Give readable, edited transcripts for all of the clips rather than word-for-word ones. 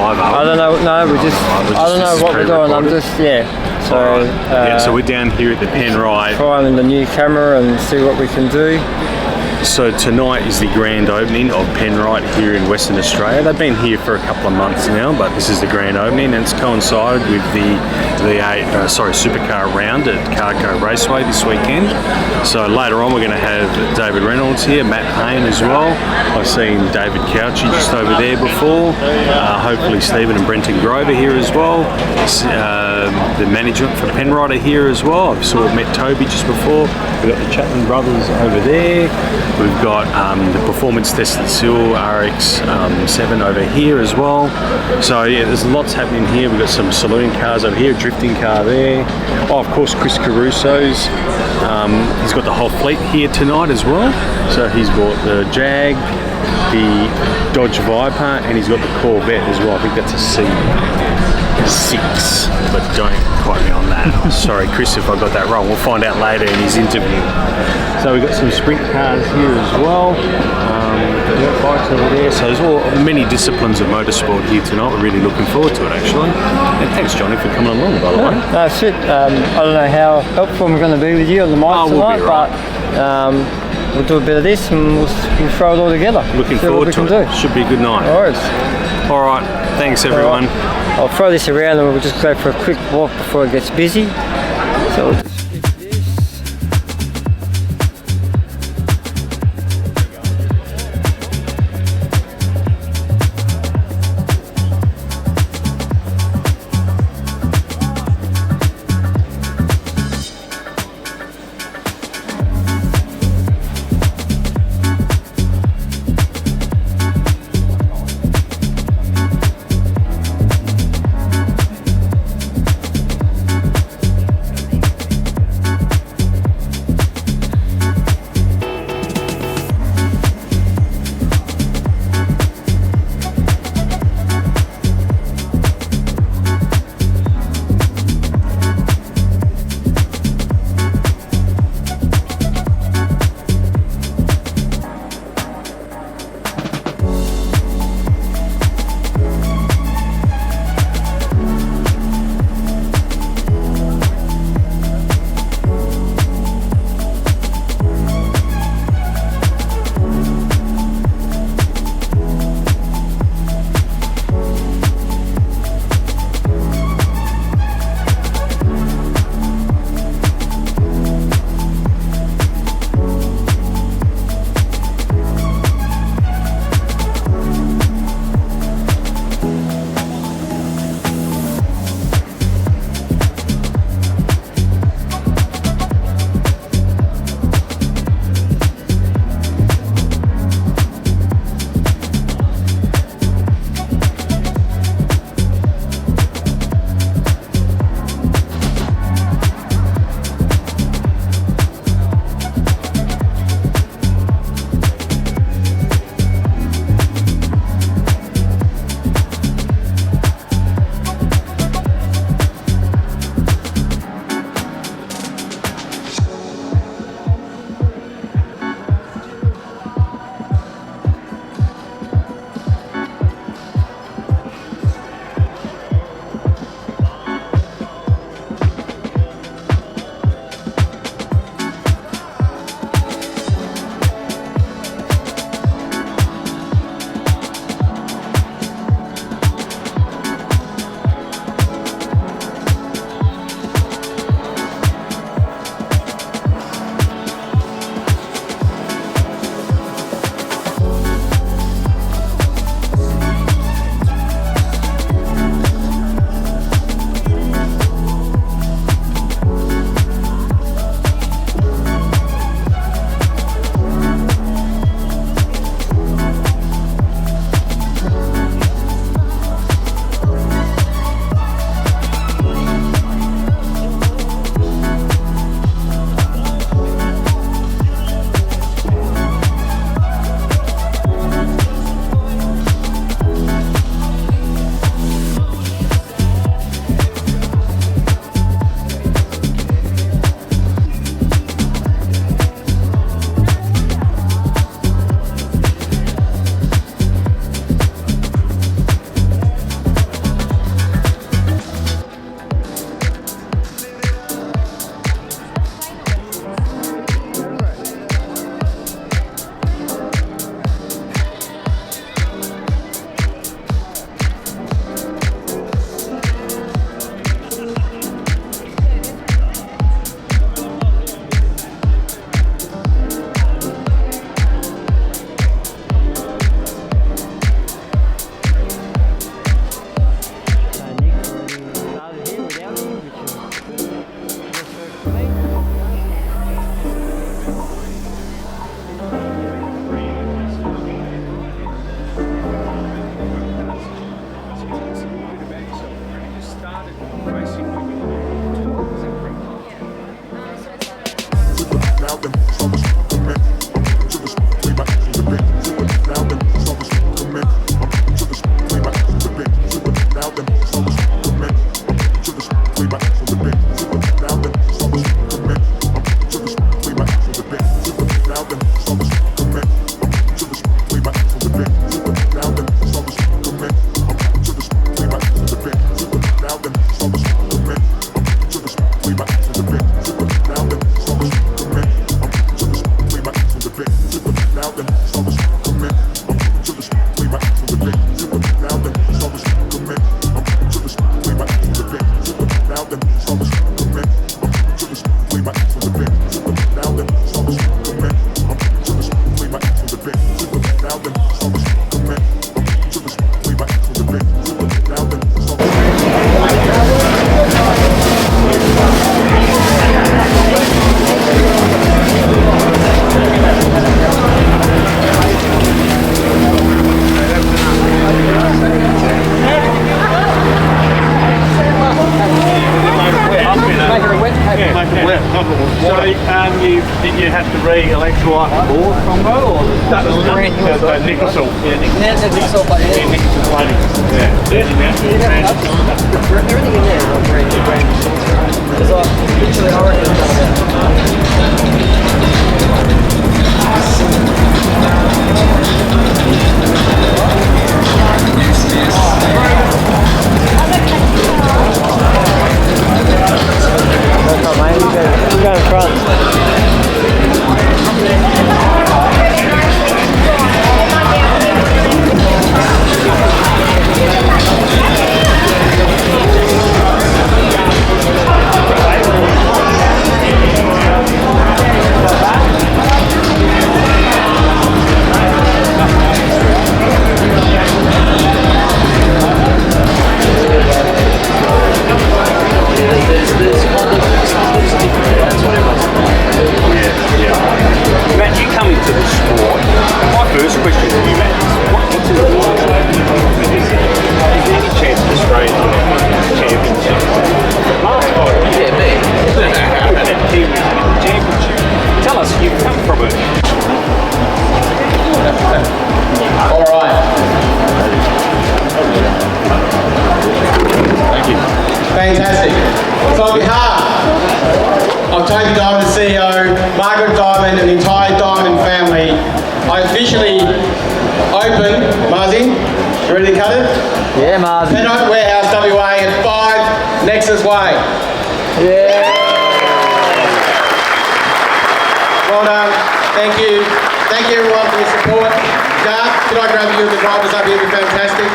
live, I don't know. No, we just. I don't know what we're doing. I'm just So. Yeah. So we're down here at the Penrite. Trying the new camera and see what we can do. So tonight is the grand opening of Penrite here in Western Australia. They've been here for a couple of months now, but this is the grand opening, and it's coincided with the Supercar round at Carco Raceway this weekend. So later on, we're going to have David Reynolds here, Matt Payne as well. I've seen David Couchy just over there before. Hopefully Stephen and Brenton Grover here as well. The management for Penrite are here as well. I've met Toby just before. We've got the Chapman brothers over there. We've got the performance tested Seal RX-7 over here as well. So yeah, there's lots happening here. We've got some saloon cars over here, a drifting car there. Oh, of course, Chris Caruso's. He's got the whole fleet here tonight as well. So he's bought the Jag, the Dodge Viper, and he's got the Corvette as well. I think that's a C6, but don't quote me on that. Sorry, Chris, if I got that wrong. We'll find out later in his interview. So we've got some sprint cars here as well. We've got bikes over there. So there's many disciplines of motorsport here tonight. We're really looking forward to it, actually. And thanks, Johnny, for coming along, by the way. That's it. I don't know how helpful I'm going to be with you on the mic tonight, right. but we'll do a bit of this and we'll throw it all together. Looking forward to it. Should be a good night. All right. Thanks, everyone. I'll throw this around and we'll just go for a quick walk before it gets busy. So we'll just skip this. You have to re-electrolyte the board combo, or that's nickel salt? Yeah, nickel salt. Yeah, nickel salt. Everything in there is like brand new. Because literally I reckon it's you go in front. Fantastic. So on behalf of Toby Diamond, CEO, Margaret Diamond and the entire Diamond family, I officially open, Marzi, you ready to cut it? Yeah, Mars. Penrite Warehouse WA at 5 Nexus Way. Yeah. Well done. Thank you. Thank you everyone for your support. Garth, could I grab you and the drivers up here? It'd be fantastic.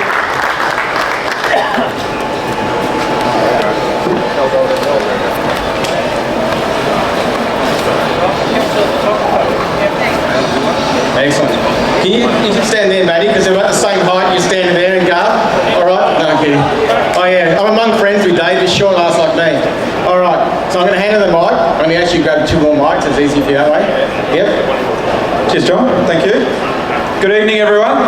Excellent. Can you should stand there, Matty, because they're about the same height. You're standing there and Garth. All right? No, I'm kidding. Oh yeah, I'm among friends with Dave. He's short ass like me. All right. So I'm going to hand her the mic. I'm going to actually grab 2 more mics. It's easy for you that way. Yep. Cheers, John. Thank you. Good evening, everyone.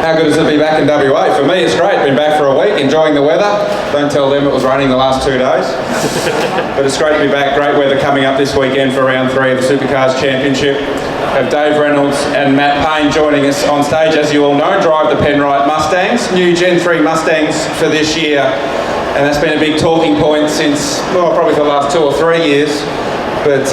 How good is it to be back in WA? For me, it's great. Been back for a week, enjoying the weather. Don't tell them it was raining the last 2 days. But it's great to be back. Great weather coming up this weekend for round 3 of the Supercars Championship. Have Dave Reynolds and Matt Payne joining us on stage. As you all know, drive the Penrite Mustangs, new Gen 3 Mustangs for this year. And that's been a big talking point since, well, probably for the last 2 or 3 years. But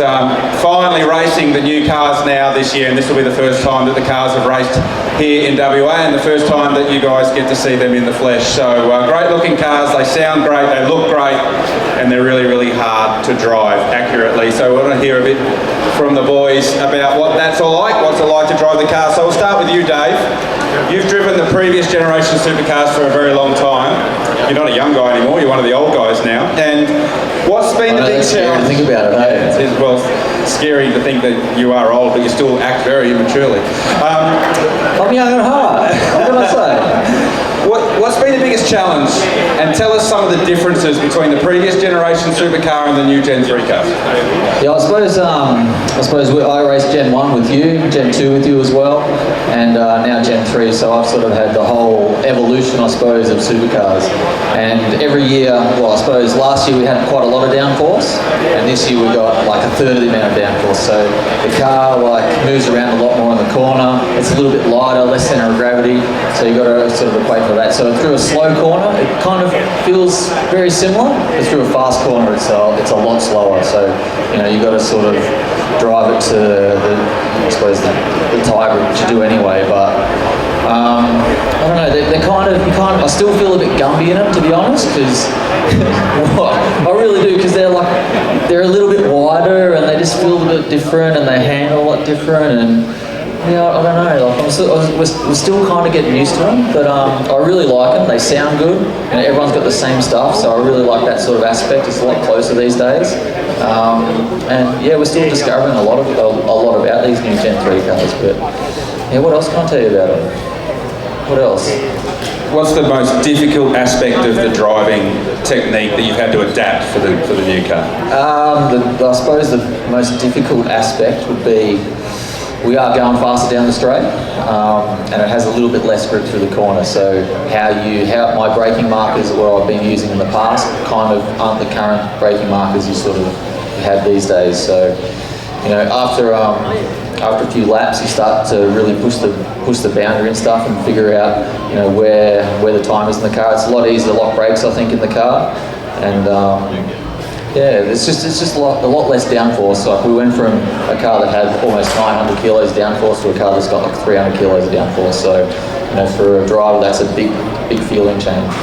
finally racing the new cars now this year, and this will be the first time that the cars have raced here in WA and the first time that you guys get to see them in the flesh. So great looking cars, they sound great, they look great, and they're really, really hard to drive accurately. So we want to hear a bit from the boys about what that's all like, what's it like to drive the car. So we'll start with you, Dave. You've driven the previous generation supercars for a very long time. You're not a young guy anymore, you're one of the old guys now. And what's been the big challenge? Think about it, Yeah, it's well, scary to think that you are old, but you still act very immaturely. I'm young at heart. What can I say? What's been the biggest challenge? And tell us some of the differences between the previous generation supercar and the new Gen 3 cars. Yeah, I suppose I raced Gen 1 with you, Gen 2 with you as well, and now Gen 3. So I've sort of had the whole evolution, I suppose, of supercars. And every year, well, I suppose last year we had quite a lot of downforce, and this year we got like a third of the amount of downforce. So the car like moves around a lot more in the corner. It's a little bit lighter, less center of gravity. So you've got to sort of equate for that. So through a slow corner, it kind of feels very similar, but through a fast corner, it's a lot slower. So you've got to sort of drive it to the tyre group, which you do anyway. But I don't know. They're kind of I still feel a bit Gumby in them, to be honest, because I really do, because they're a little bit wider and they just feel a bit different and they handle a lot different and. Yeah, I don't know. Like we're still kind of getting used to them, but I really like them. They sound good, and everyone's got the same stuff, so I really like that sort of aspect. It's a lot closer these days, and yeah, we're still discovering a lot about these new Gen 3 cars. But yeah, what else can I tell you about them? What else? What's the most difficult aspect of the driving technique that you've had to adapt for the new car? I suppose the most difficult aspect would be. We are going faster down the straight, and it has a little bit less grip through the corner. So how my braking markers, what I've been using in the past, kind of aren't the current braking markers you sort of have these days. So after a few laps, you start to really push the boundary and stuff, and figure out where the time is in the car. It's a lot easier to lock brakes, I think, in the car, and. Yeah, it's just a lot less downforce. Like we went from a car that had almost 900 kilos downforce to a car that's got like 300 kilos of downforce. So, for a driver, that's a big feeling change.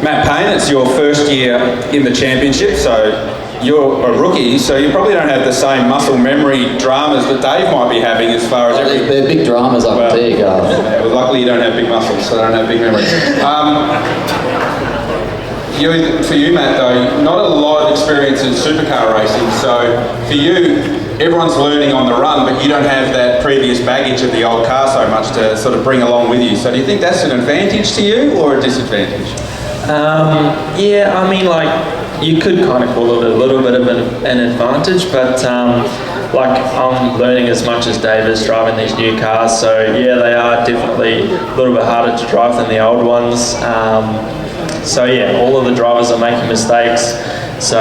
Matt Payne, it's your first year in the championship, so you're a rookie, so you probably don't have the same muscle memory dramas that Dave might be having as far as They're big dramas, I can tell you guys. Well, luckily you don't have big muscles, so I don't have big memory. For you, Matt, though, not a lot of experience in supercar racing, so for you, everyone's learning on the run, but you don't have that previous baggage of the old car so much to sort of bring along with you. So do you think that's an advantage to you or a disadvantage? Yeah, I mean, like, you could kind of call it a little bit of an advantage, but like, I'm learning as much as Dave is driving these new cars, so yeah, they are definitely a little bit harder to drive than the old ones. So yeah, all of the drivers are making mistakes. So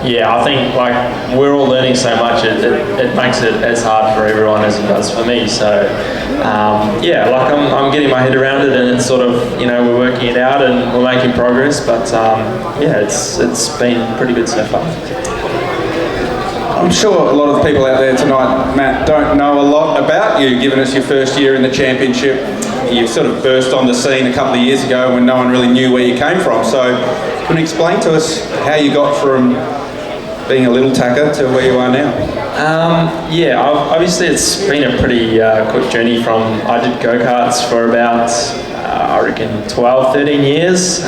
yeah, I think like we're all learning so much, it makes it as hard for everyone as it does for me. So yeah, like I'm getting my head around it, and it's sort of, we're working it out and we're making progress. But yeah, it's been pretty good so far. I'm sure a lot of the people out there tonight, Matt, don't know a lot about you, given it's your first year in the championship. You sort of burst on the scene a couple of years ago when no one really knew where you came from. So can you explain to us how you got from being a little tacker to where you are now? Yeah, obviously it's been a pretty quick journey from, I did go-karts for about, I reckon 12, 13 years,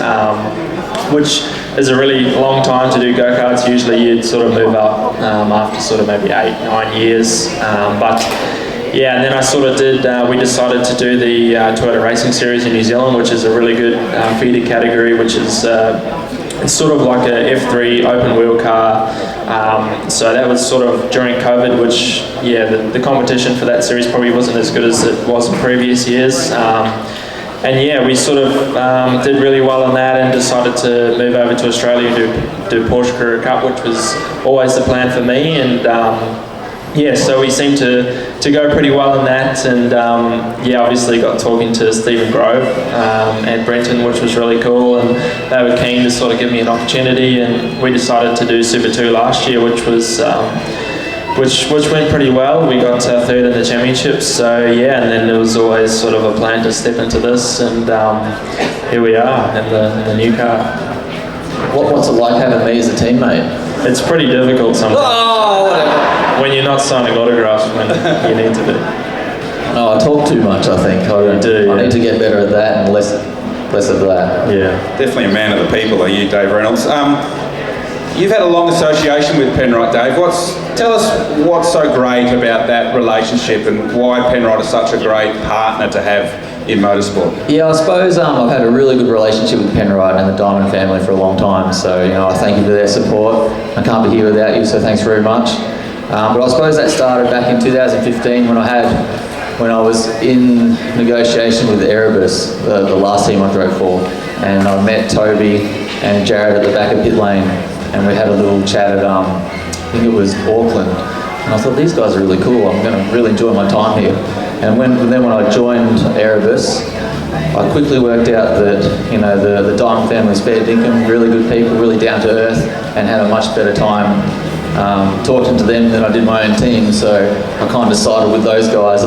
which is a really long time to do go-karts. Usually you'd sort of move up after sort of maybe 8, 9 years. But yeah, and then I sort of we decided to do the Toyota Racing Series in New Zealand, which is a really good feeder category, which is it's sort of like a F3 open wheel car. So that was sort of during COVID, which, yeah, the competition for that series probably wasn't as good as it was in previous years. And yeah, we sort of did really well on that and decided to move over to Australia and do Porsche Carrera Cup, which was always the plan for me. And yeah, so we seemed to go pretty well in that, and yeah, obviously got talking to Stephen Grove at Brenton, which was really cool, and they were keen to sort of give me an opportunity, and we decided to do Super 2 last year, which was which went pretty well. We got third in the championships, so yeah, and then there was always sort of a plan to step into this, and here we are in the new car. What's it like having me as a teammate? It's pretty difficult sometimes. Oh, whatever. When you're not signing autographs when you need to be. No, I talk too much, I think. I need to get better at that and less of that. Yeah. Definitely a man of the people, are you, Dave Reynolds? You've had a long association with Penrite, Dave. Tell us what's so great about that relationship and why Penrite is such a great partner to have in motorsport. Yeah, I suppose I've had a really good relationship with Penrite and the Diamond family for a long time. So, I thank you for their support. I can't be here without you, so thanks very much. But I suppose that started back in 2015 when I was in negotiation with Erebus, the last team I drove for, and I met Toby and Jared at the back of pit lane, and we had a little chat at I think it was Auckland, and I thought these guys are really cool. I'm going to really enjoy my time here. And then when I joined Erebus, I quickly worked out that the Diamond family's fair dinkum, really good people, really down to earth, and had a much better time talking to them than I did my own team. So I kind of sided with those guys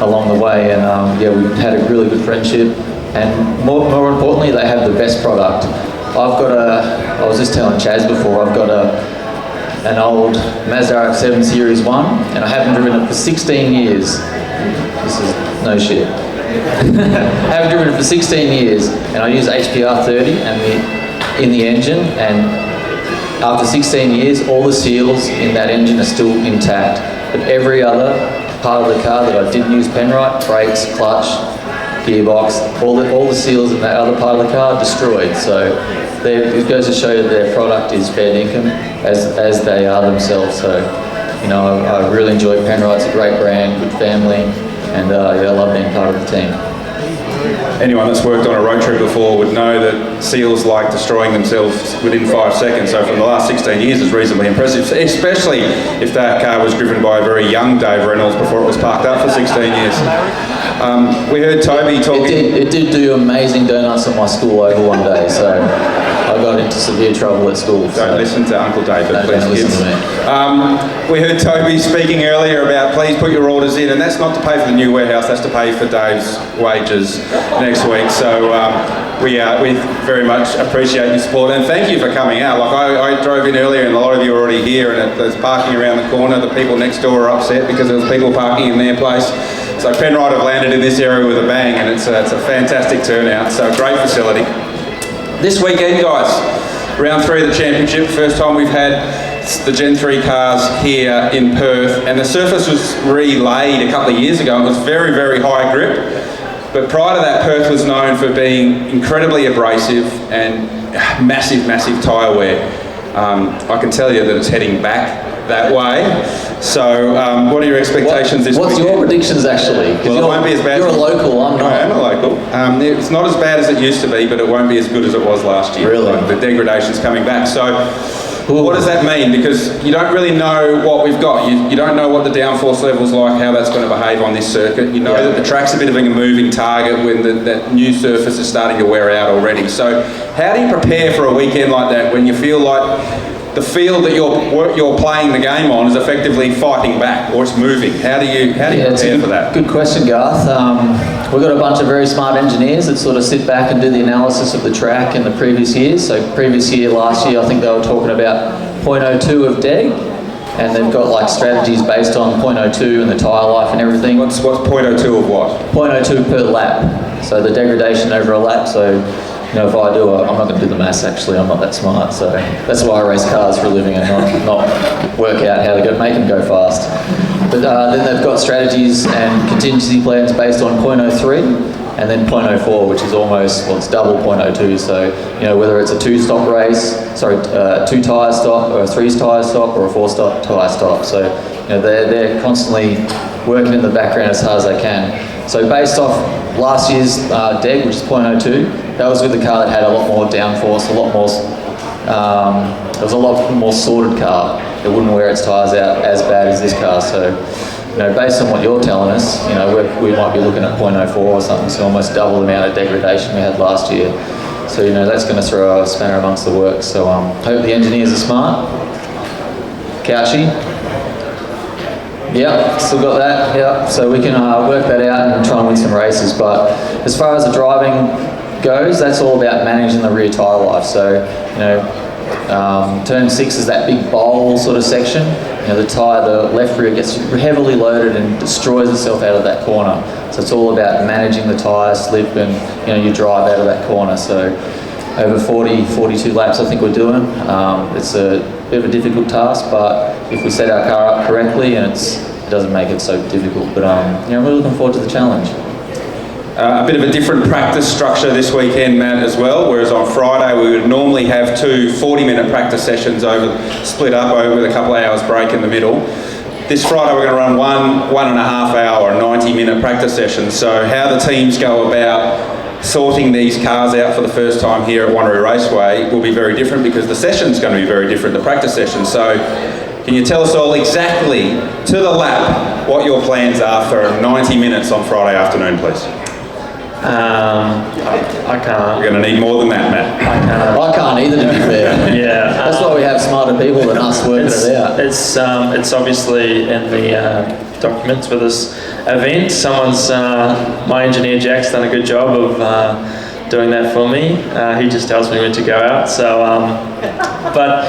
along the way, and we had a really good friendship. And more importantly, they have the best product. I was just telling Chaz before, I've got an old Mazda RX-7 Series 1, and I haven't driven it for 16 years. This is no shit. I haven't driven it for 16 years, and I use HPR 30 in the engine, and after 16 years, all the seals in that engine are still intact. But every other part of the car that I didn't use Penrite, brakes, clutch, gearbox, all the seals in that other part of the car are destroyed. So it goes to show that their product is fair dinkum, as they are themselves. So, I really enjoy Penrite. It's a great brand, good family, and I love being part of the team. Anyone that's worked on a road trip before would know that seals like destroying themselves within 5 seconds. So from the last 16 years is reasonably impressive, especially if that car was driven by a very young Dave Reynolds before it was parked up for 16 years. We heard Toby talking... It did do amazing donuts at my school over one day, so I got into severe trouble at school. Don't listen to Uncle David, please, don't kids. listen to me. We heard Toby speaking earlier about please put your orders in, and that's not to pay for the new warehouse, that's to pay for Dave's wages next week. So we very much appreciate your support, and thank you for coming out. Like I drove in earlier, and a lot of you are already here, and there's parking around the corner. The people next door are upset because there was people parking in their place. So Penrite have landed in this area with a bang, and it's a fantastic turnout. So great facility. This weekend, guys, round 3 of the championship. First time we've had the Gen 3 cars here in Perth, and the surface was relayed a couple of years ago. It was very, very high grip. But prior to that, Perth was known for being incredibly abrasive and massive, massive tyre wear. I can tell you that it's heading back that way. So what are your expectations this weekend? What's your predictions, actually? Well, it won't be as bad. You're a local, I'm not. I am a local. It's not as bad as it used to be, but it won't be as good as it was last year. Really? The degradation's coming back. So what does that mean? Because you don't really know what we've got. You don't know what the downforce level's like, how that's going to behave on this circuit. You know that the track's a bit of a moving target when that new surface is starting to wear out already. So how do you prepare for a weekend like that when you feel like the field that you're playing the game on is effectively fighting back, or it's moving? How do you prepare for that? Good question, Garth. We've got a bunch of very smart engineers that sort of sit back and do the analysis of the track in the previous years. So last year, I think they were talking about 0.02 of DEG, and they've got like strategies based on 0.02 and the tyre life and everything. What's 0.02 of what? 0.02 per lap. So the degradation over a lap. So if I do I'm not going to do the maths actually, I'm not that smart, so that's why I race cars for a living and not work out how to make them go fast. But then they've got strategies and contingency plans based on 0.03 and then 0.04, which is it's double 0.02. So, whether it's a 2-stop race, 2 tyre stop, or a 3 tyre stop, or a 4-stop tyre stop. So, they're constantly working in the background as hard as they can. So based off last year's DEG, which is 0.02, that was with a car that had a lot more downforce, it was a lot more sorted car. It wouldn't wear its tyres out as bad as this car. So, based on what you're telling us, we might be looking at 0.04 or something, so almost double the amount of degradation we had last year. So, that's going to throw a spanner amongst the works. So, hope the engineers are smart. Couchy. Yep, still got that. Yep, so we can work that out and try and win some races. But as far as the driving goes, that's all about managing the rear tyre life. So, turn 6 is that big bowl sort of section. The left rear gets heavily loaded and destroys itself out of that corner. So it's all about managing the tyre slip and you drive out of that corner. So over 42 laps I think we're doing. It's a bit of a difficult task, but if we set our car up correctly, and it doesn't make it so difficult. But we're looking forward to the challenge. A bit of a different practice structure this weekend, Matt, as well, whereas on Friday we would normally have 2 40-minute practice sessions split up with a couple of hours break in the middle. This Friday we're going to run one 1.5 hour, 90-minute practice session. So how the teams go about sorting these cars out for the first time here at Wanneroo Raceway will be very different because the session's going to be very different, the practice session. So can you tell us all exactly, to the lap, what your plans are for 90 minutes on Friday afternoon, please? I can't. We're going to need more than that, Matt. I can't either, to be fair. Yeah. That's why we have smarter people than us working it out. It's obviously in the documents for this event. My engineer Jack's done a good job of doing that for me. He just tells me when to go out. So, but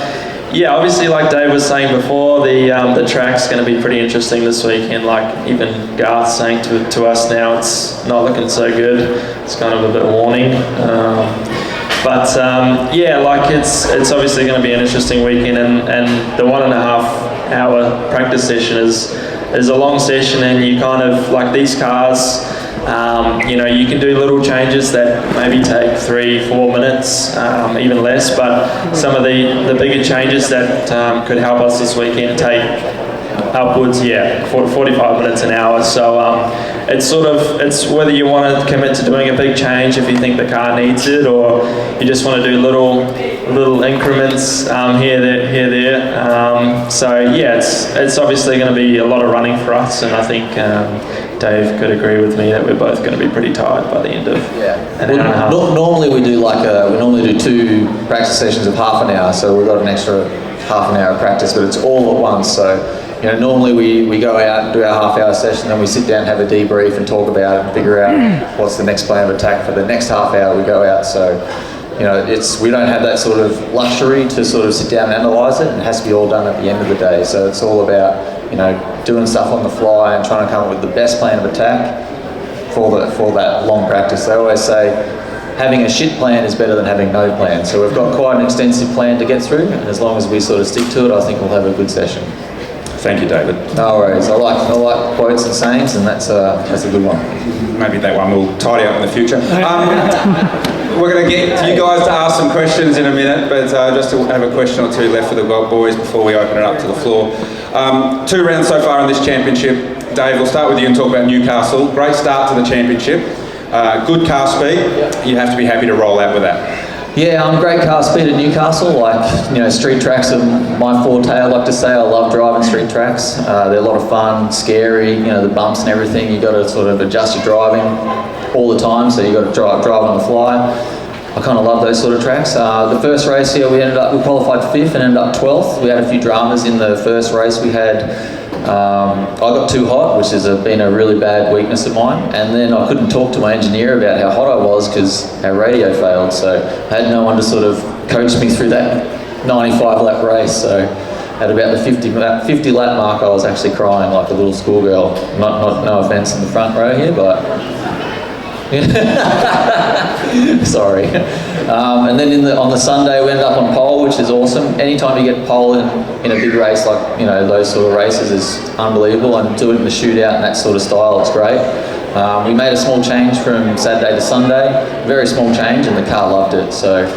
yeah, obviously, like Dave was saying before, the track's going to be pretty interesting this weekend. Like even Garth saying to us now, it's not looking so good. It's kind of a bit warning. But yeah, like it's obviously going to be an interesting weekend, and the 1.5 hour practice session is a long session, and you kind of like these cars. You can do little changes that maybe take 3-4 minutes, even less, but some of the bigger changes that could help us this weekend take upwards, 45 minutes an hour. So it's whether you want to commit to doing a big change if you think the car needs it, or you just want to do little increments here, there. So yeah, it's obviously going to be a lot of running for us, and I think Dave could agree with me that we're both going to be pretty tired by the end of an hour and a half. Normally we do we normally do 2 practice sessions of half an hour, so we've got an extra half an hour of practice, but it's all at once. So normally we go out and do our half-hour session, then we sit down and have a debrief and talk about it and figure out what's the next plan of attack for the next half hour we go out. So, we don't have that sort of luxury to sort of sit down and analyse it. It has to be all done at the end of the day. So it's all about, doing stuff on the fly and trying to come up with the best plan of attack for that long practice. They always say, having a shit plan is better than having no plan. So we've got quite an extensive plan to get through, and as long as we sort of stick to it, I think we'll have a good session. Thank you, David. No worries. I like quotes and sayings, and that's a good one. Maybe that one will tidy up in the future. We're going to get you guys to ask some questions in a minute, but just to have a question or 2 left for the boys before we open it up to the floor. 2 rounds so far in this championship. Dave, we'll start with you and talk about Newcastle. Great start to the championship. Good car speed. You have to be happy to roll out with that. Yeah, I'm great car speed at Newcastle. Street tracks are my forte. I like to say I love driving street tracks. They're a lot of fun, scary. The bumps and everything. You got to sort of adjust your driving all the time, so you got to drive on the fly. I kind of love those sort of tracks. The first race here, we qualified 5th and ended up 12th. We had a few dramas in the first race. We had. I got too hot, which has been a really bad weakness of mine, and then I couldn't talk to my engineer about how hot I was because our radio failed, so I had no one to sort of coach me through that 95 lap race. So at about the 50 lap mark, I was actually crying like a little schoolgirl. No offence in the front row here, but sorry. And then on the Sunday we ended up on pole, which is awesome. Anytime you get pole in a big race like those sort of races is unbelievable, and doing it in the shootout and that sort of style, it's great. We made a small change from Saturday to Sunday, very small change, and the car loved it. So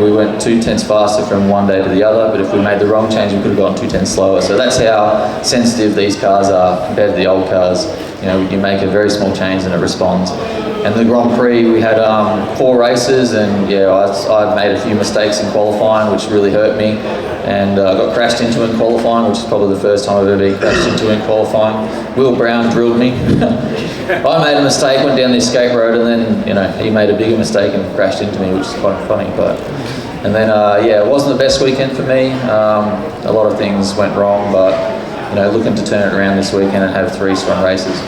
we went 2 tenths faster from one day to the other, but if we made the wrong change, we could have gone 2 tenths slower. So that's how sensitive these cars are compared to the old cars. You make a very small change and it responds. And the Grand Prix, we had 4 races, and I made a few mistakes in qualifying, which really hurt me, and I got crashed into in qualifying, which is probably the first time I've ever been crashed into in qualifying. Will Brown drilled me. I made a mistake, went down the escape road, and then he made a bigger mistake and crashed into me, which is quite funny. And then it wasn't the best weekend for me. A lot of things went wrong, but looking to turn it around this weekend and have 3 strong races.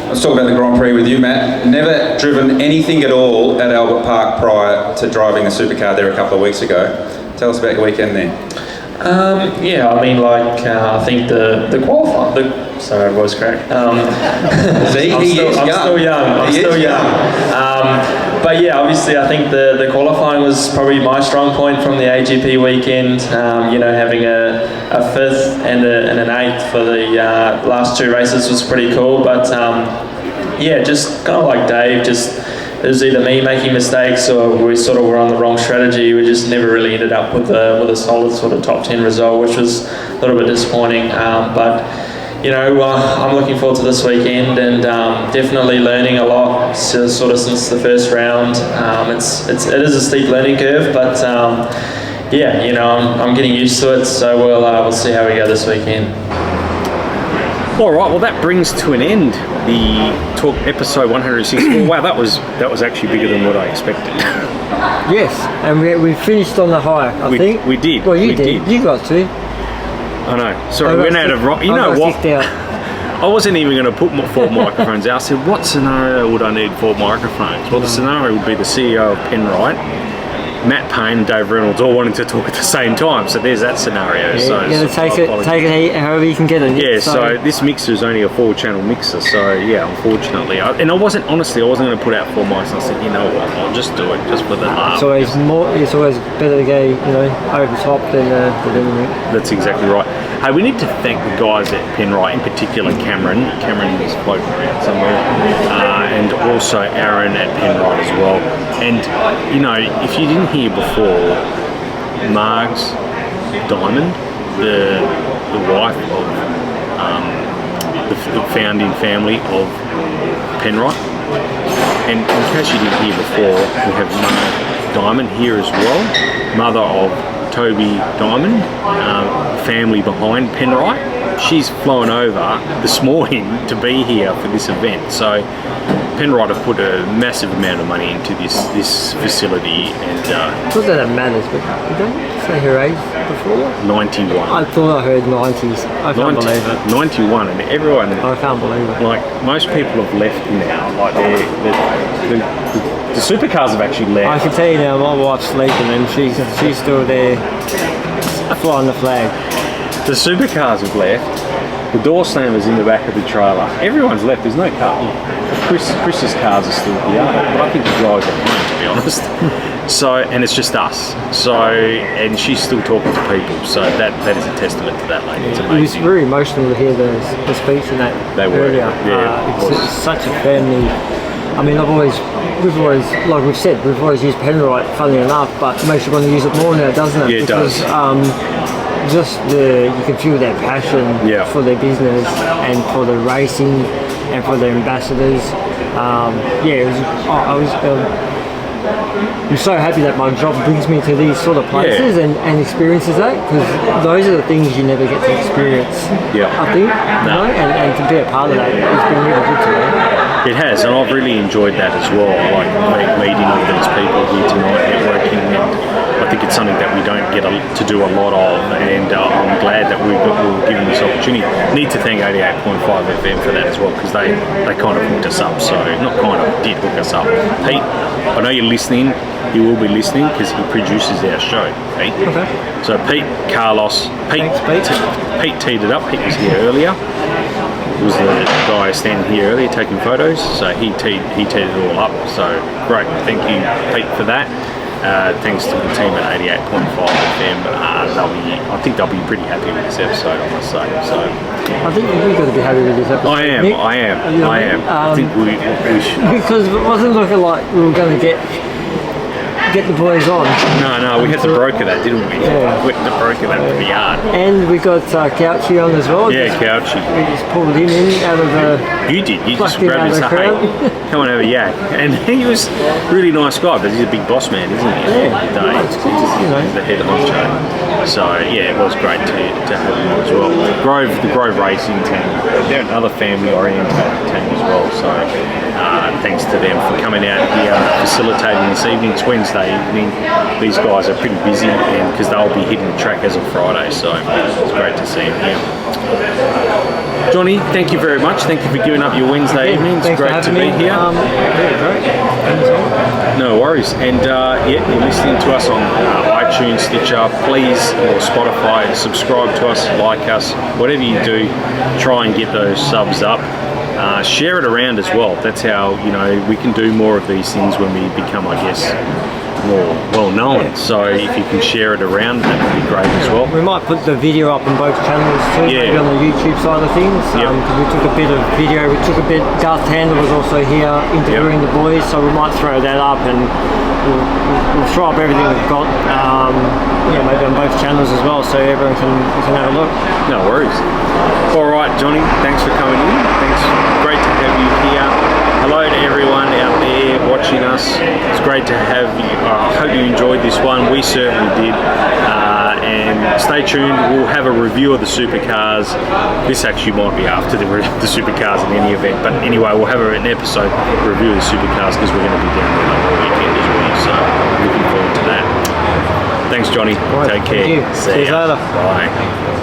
Let's talk about the Grand Prix with you, Matt. Never driven anything at all at Albert Park prior to driving the supercar there a couple of weeks ago. Tell us about your weekend there. I think the qualifying. Sorry, voice crack. I'm still young. But yeah, obviously, I think the qualifying was probably my strong point from the AGP weekend. Having a 5th and an 8th for the last 2 races was pretty cool. But just kind of like Dave, it was either me making mistakes or we sort of were on the wrong strategy. We just never really ended up with a solid sort of top 10 result, which was a little bit disappointing. But I'm looking forward to this weekend and definitely learning a lot. Sort of since the first round, it is a steep learning curve, but I'm getting used to it. So we'll see how we go this weekend. All right, well that brings to an end the talk episode 164. Wow, that was actually bigger than what I expected. Yes, and we finished on the high, I think. We did. Well, you we did. You got to. I know. Sorry, we went out of rock. You know what? I wasn't even going to put 4 microphones out. I said, what scenario would I need 4 microphones? Well, the scenario would be the CEO of Penrite, Matt Payne and Dave Reynolds all wanting to talk at the same time. So there's that scenario. Yeah, so you're going to take it however you can get it. Yeah, so this mixer is only a 4-channel mixer. So yeah, unfortunately. I wasn't going to put out 4 mics. And I said, you know what, I'll just do it just for the laugh. It's always better to go, over the top than anything. That's exactly right. Hey, we need to thank the guys at Penrite, in particular Cameron. Cameron is floating around somewhere. And also Aaron at Penrite as well. And, if you didn't hear before, Margs Diamond, the wife of the founding family of Penrite. And in case you didn't hear before, we have Marg Diamond here as well, mother of Toby Diamond, family behind Penrite. She's flown over this morning to be here for this event. So Penrite have put a massive amount of money into this facility, and not that it matters, but you don't say her age before? 91. I thought I heard 90s. I can't believe it. 91, and everyone. I can't believe it. Like most people have left now. Like the supercars have actually left. I can tell you now, my wife's sleeping and she's still there flying the flag. The supercars have left. The door slammers in the back of the trailer. Everyone's left. There's no car. Chris's cars are still here. I think the drivers are home, to be honest. So, and it's just us. So, and she's still talking to people. So that is a testament to that lady. It's amazing. It was very emotional to hear the speech in that earlier. It's such a family. I mean, we've always, like we've said, we've always used Penrite, funnily enough, but it makes you want to use it more now, doesn't it? Yeah, it does. You can feel their passion for their business and for the racing and for their ambassadors. I'm so happy that my job brings me to these sort of places and experiences that, because those are the things you never get to experience. I think, and to be a part of that, it's been really good to me. It has, and I've really enjoyed that as well, like meeting all these people here tonight, networking, and I think it's something that we don't get to do a lot of, and I'm glad that we were given this opportunity. Need to thank 88.5 FM for that as well, because they kind of hooked us up, so not kind of, did hook us up. Pete, I know you're listening, you will be listening because he produces our show, Pete. Okay. So Pete, Carlos, Pete teed it up, Pete was here earlier. Was the guy standing here earlier taking photos, so he teed it all up. So great, thank you, Pete, for that. Thanks to the team at 88.5 FM. I think they'll be pretty happy with this episode, I must say. So I think we've got to be happy with this episode. I am. I think we should. Because it wasn't looking like we were going to get the boys on. No, we had to broker that, didn't we? Yeah. We had to broker that for the yard. And we got Couchy on as well. Yeah, Couchy. We just pulled him in out of the... You did. You just grabbed his hey, come on have a yak. And he was a really nice guy, but he's a big boss man, isn't he? Yeah. He's the head honcho. So yeah, it was great to have him on as well. The Grove Racing team, they're another family-oriented team as well. So thanks to them for coming out here, facilitating this evening. It's Wednesday evening. These guys are pretty busy, and because they'll be hitting the track as of Friday, so it's great to see them here. Johnny, thank you very much. Thank you for giving up your Wednesday evening. It's great to be here. No worries. And you're listening to us on iTunes, Stitcher, please, or Spotify. Subscribe to us, like us, whatever you do. Try and get those subs up. Share it around as well. That's how we can do more of these things when we become, I guess, more well known. So if you can share it around, that would be great as well. We might put the video up on both channels too, Yeah. maybe on the YouTube side of things. Yep. Because we took a bit of video, Garth Tander was also here interviewing the boys, so we might throw that up and we'll throw up everything we've got, maybe on both channels as well, so everyone can have a look. No worries. All right, Johnny, thanks for coming in. Thanks, great to have you here. Hello to everyone out there watching us. It's great to have you. I hope you enjoyed this one. We certainly did. And stay tuned. We'll have a review of the supercars. This actually might be after the supercars in any event. But anyway, we'll have an episode review of the supercars because we're going to be down there over the weekend as well. So looking forward to that. Thanks, Johnny. Right, Take care. thank you. See you ya. later. Bye.